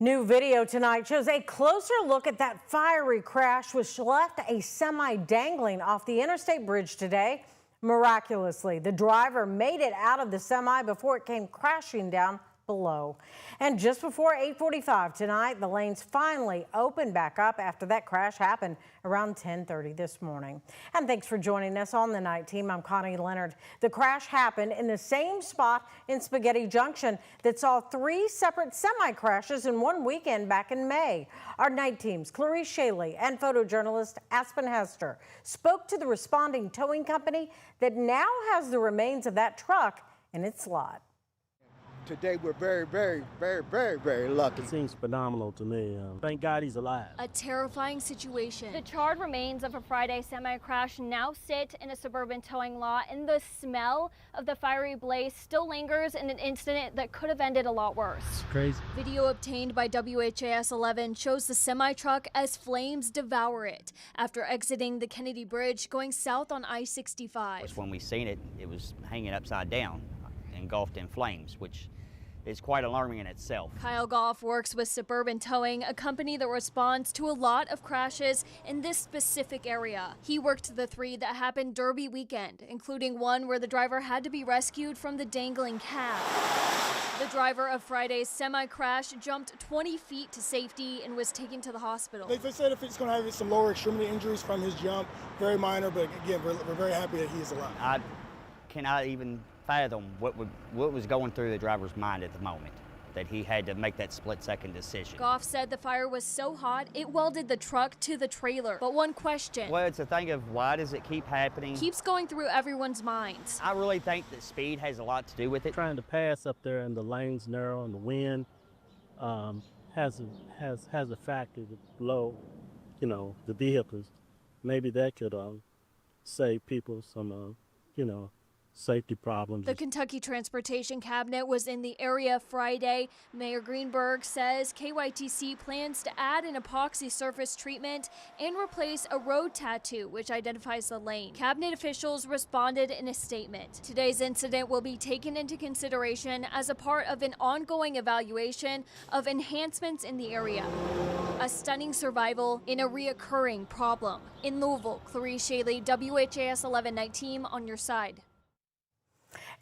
New video tonight shows a closer look at that fiery crash which left a semi dangling off the interstate bridge today. Miraculously, the driver made it out of the semi before it came crashing down below. And just before 8:45 tonight, the lanes finally opened back up after that crash happened around 10:30 this morning. And thanks for joining us on the night team. I'm Connie Leonard. The crash happened in the same spot in Spaghetti Junction that saw 3 separate semi crashes in one weekend back in May. Our night teams, Clarice Shaley and photojournalist Aspen Hester, spoke to the responding towing company that now has the remains of that truck in its lot. Today we're very lucky. It seems phenomenal to me. Thank God he's alive. A terrifying situation. The charred remains of a Friday semi-crash now sit in a suburban towing lot, and the smell of the fiery blaze still lingers in an incident that could have ended a lot worse. It's crazy. Video obtained by WHAS11 shows the semi-truck as flames devour it after exiting the Kennedy Bridge going south on I-65. When we seen it, it was hanging upside down, engulfed in flames, which is quite alarming in itself. Kyle Goff works with Suburban Towing, a company that responds to a lot of crashes in this specific area. He worked the 3 that happened Derby weekend, including one where the driver had to be rescued from the dangling cab. The driver of Friday's semi-crash jumped 20 feet to safety and was taken to the hospital. They said if it's going to have some lower extremity injuries from his jump, very minor, but again, we're very happy that he is alive. I cannot even fathom what was going through the driver's mind at the moment, that he had to make that split-second decision. Goff said the fire was so hot it welded the truck to the trailer. But one question, Well, it's a thing of why does it keep happening? keeps going through everyone's minds. I really think that speed has a lot to do with it. Trying to pass up there and the lane's narrow and the wind has a factor to blow, the vehicles. Maybe that could save people some, safety problems. The Kentucky Transportation Cabinet was in the area Friday. Mayor Greenberg says KYTC plans to add an epoxy surface treatment and replace a road tattoo, which identifies the lane. Cabinet officials responded in a statement. Today's incident will be taken into consideration as a part of an ongoing evaluation of enhancements in the area. A stunning survival in a reoccurring problem. In Louisville, Clarice Shaley, WHAS 11 Night Team on your side.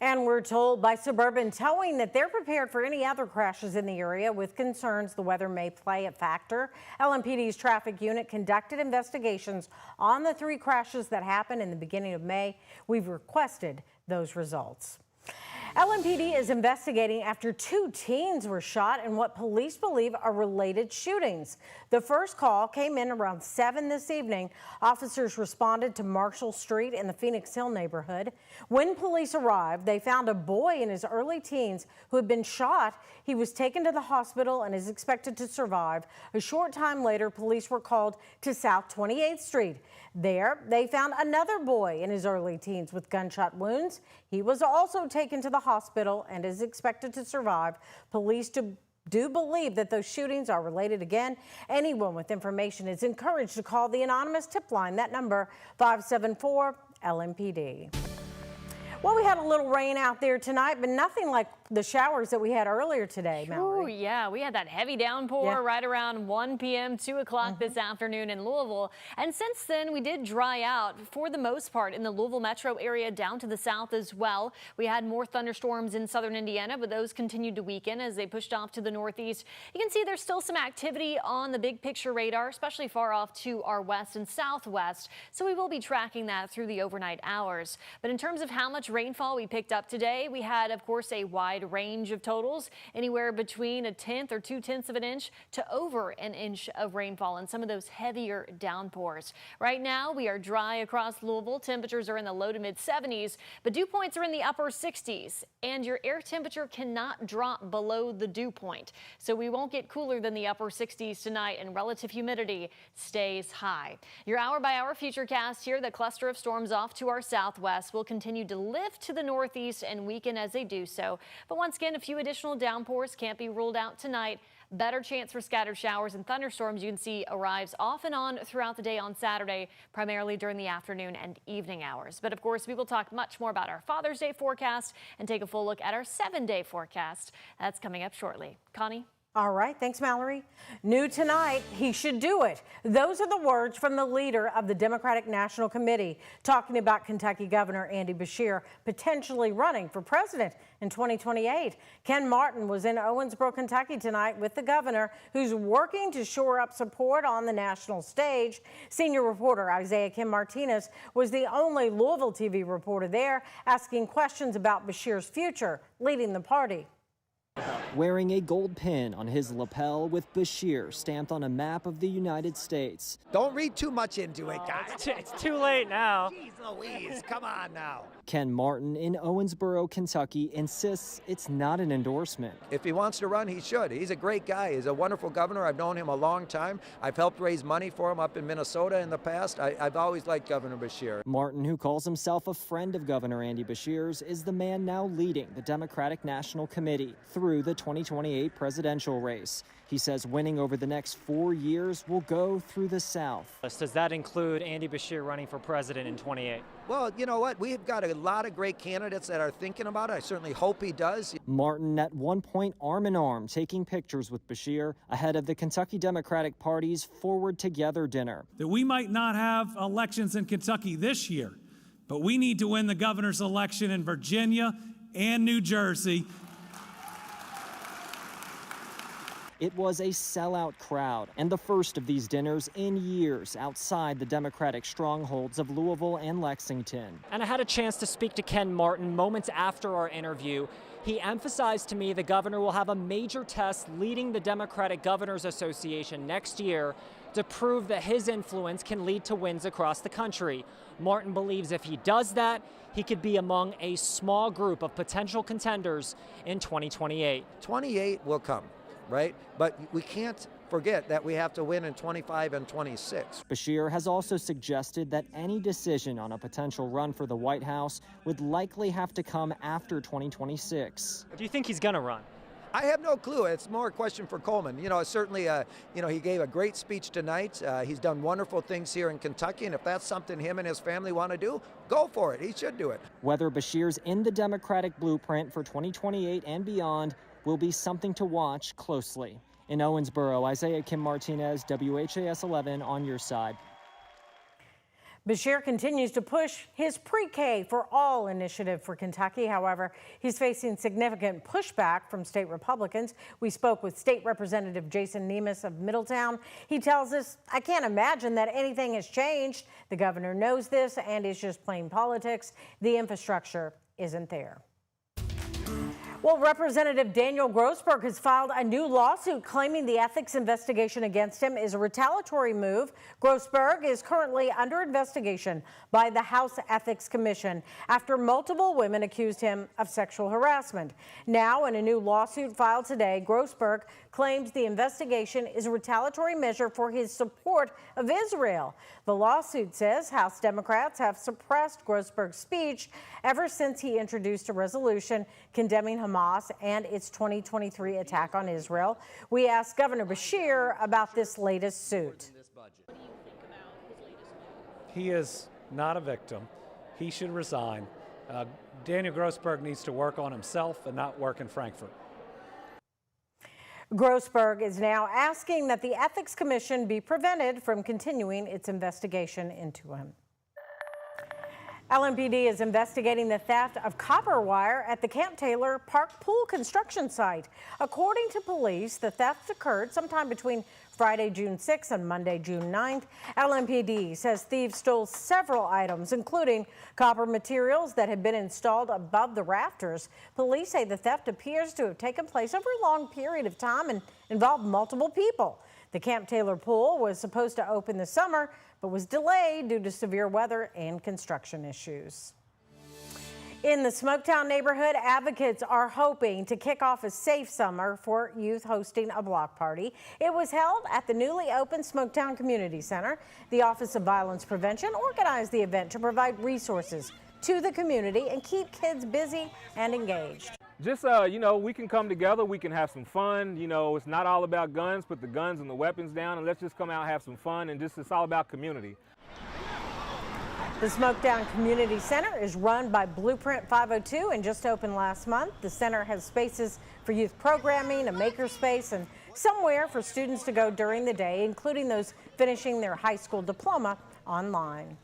And we're told by Suburban Towing that they're prepared for any other crashes in the area with concerns the weather may play a factor. LMPD's traffic unit conducted investigations on the 3 crashes that happened in the beginning of May. We've requested those results. LMPD is investigating after 2 teens were shot in what police believe are related shootings. The first call came in around 7 this evening. Officers responded to Marshall Street in the Phoenix Hill neighborhood. When police arrived, they found a boy in his early teens who had been shot. He was taken to the hospital and is expected to survive. A short time later, police were called to South 28th Street. There, they found another boy in his early teens with gunshot wounds. He was also taken to the hospital and is expected to survive. Police do believe that those shootings are related. Again, anyone with information is encouraged to call the anonymous tip line. That number, 574 LMPD. Well, we had a little rain out there tonight, but nothing like the showers that we had earlier today, Mallory. Oh, yeah. We had that heavy downpour right around 1 p.m., 2 o'clock this afternoon in Louisville. And since then, we did dry out for the most part in the Louisville metro area down to the south as well. We had more thunderstorms in southern Indiana, but those continued to weaken as they pushed off to the northeast. You can see there's still some activity on the big picture radar, especially far off to our west and southwest. So we will be tracking that through the overnight hours. But in terms of how much rainfall we picked up today, we had, of course, a wide range of totals, anywhere between 1/10 or 2/10 of an inch to over an inch of rainfall and some of those heavier downpours. Right now, we are dry across Louisville. Temperatures are in the low to mid 70s, but dew points are in the upper 60s, and your air temperature cannot drop below the dew point. So we won't get cooler than the upper 60s tonight, and relative humidity stays high. Your hour-by-hour futurecast here, the cluster of storms off to our southwest will continue to lift to the northeast and weaken as they do so. But once again, a few additional downpours can't be ruled out tonight. Better chance for scattered showers and thunderstorms you can see arrives off and on throughout the day on Saturday, primarily during the afternoon and evening hours. But of course, we will talk much more about our Father's Day forecast and take a full look at our 7-day forecast. That's coming up shortly. Connie? All right, thanks, Mallory. New tonight, he should do it. Those are the words from the leader of the Democratic National Committee, talking about Kentucky Governor Andy Beshear potentially running for president in 2028. Ken Martin was in Owensboro, Kentucky tonight with the governor, who's working to shore up support on the national stage. Senior reporter Isaiah Kim Martinez was the only Louisville TV reporter there, asking questions about Beshear's future leading the party. Wearing a gold pin on his lapel with Beshear stamped on a map of the United States. Don't read too much into it, guys. It's too late now. Jeez Louise, come on now. Ken Martin in Owensboro, Kentucky insists it's not an endorsement. If he wants to run, he should. He's a great guy. He's a wonderful governor. I've known him a long time. I've helped raise money for him up in Minnesota in the past. I've always liked Governor Beshear. Martin, who calls himself a friend of Governor Andy Beshear's, is the man now leading the Democratic National Committee through the 2028 presidential race. He says winning over the next 4 years will go through the South. Does that include Andy Beshear running for president in 28? Well, you know what? We've got a lot of great candidates that are thinking about it. I certainly hope he does. Martin at one point arm in arm taking pictures with Beshear ahead of the Kentucky Democratic Party's Forward Together dinner. That we might not have elections in Kentucky this year, but we need to win the governor's election in Virginia and New Jersey. It was a sellout crowd and the first of these dinners in years outside the Democratic strongholds of Louisville and Lexington. And I had a chance to speak to Ken Martin moments after our interview. He emphasized to me the governor will have a major test leading the Democratic Governors Association next year to prove that his influence can lead to wins across the country. Martin believes if he does that, he could be among a small group of potential contenders in 2028. 28 will come. Right? But we can't forget that we have to win in 25 and 26. Beshear has also suggested that any decision on a potential run for the White House would likely have to come after 2026. Do you think he's going to run? I have no clue. It's more a question for Coleman. You know, certainly, he gave a great speech tonight. He's done wonderful things here in Kentucky, and if that's something him and his family want to do, go for it. He should do it. Whether Beshear's in the Democratic blueprint for 2028 and beyond will be something to watch closely. In Owensboro, Isaiah Kim Martinez, WHAS11 on your side. Beshear continues to push his pre-K for all initiative for Kentucky. However, he's facing significant pushback from state Republicans. We spoke with State Representative Jason Nemes of Middletown. He tells us, I can't imagine that anything has changed. The governor knows this and is just playing politics. The infrastructure isn't there. Well, Representative Daniel Grossberg has filed a new lawsuit claiming the ethics investigation against him is a retaliatory move. Grossberg is currently under investigation by the House Ethics Commission after multiple women accused him of sexual harassment. Now, in a new lawsuit filed today, Grossberg claims the investigation is a retaliatory measure for his support of Israel. The lawsuit says House Democrats have suppressed Grossberg's speech ever since he introduced a resolution condemning Hamas and its 2023 attack on Israel. We asked Governor Beshear about this latest suit. He is not a victim. He should resign. Daniel Grossberg needs to work on himself and not work in Frankfurt. Grossberg is now asking that the Ethics Commission be prevented from continuing its investigation into him. LMPD is investigating the theft of copper wire at the Camp Taylor Park Pool construction site. According to police, the theft occurred sometime between Friday, June 6th and Monday, June 9th. LMPD says thieves stole several items, including copper materials that had been installed above the rafters. Police say the theft appears to have taken place over a long period of time and involved multiple people. The Camp Taylor pool was supposed to open this summer, but was delayed due to severe weather and construction issues. In the Smoketown neighborhood, advocates are hoping to kick off a safe summer for youth hosting a block party. It was held at the newly opened Smoketown Community Center. The Office of Violence Prevention organized the event to provide resources to the community and keep kids busy and engaged. Just, we can come together, we can have some fun. It's not all about guns, put the guns and the weapons down, and let's just come out and have some fun, and it's all about community. The Smoketown Community Center is run by Blueprint 502 and just opened last month. The center has spaces for youth programming, a makerspace, and somewhere for students to go during the day, including those finishing their high school diploma online.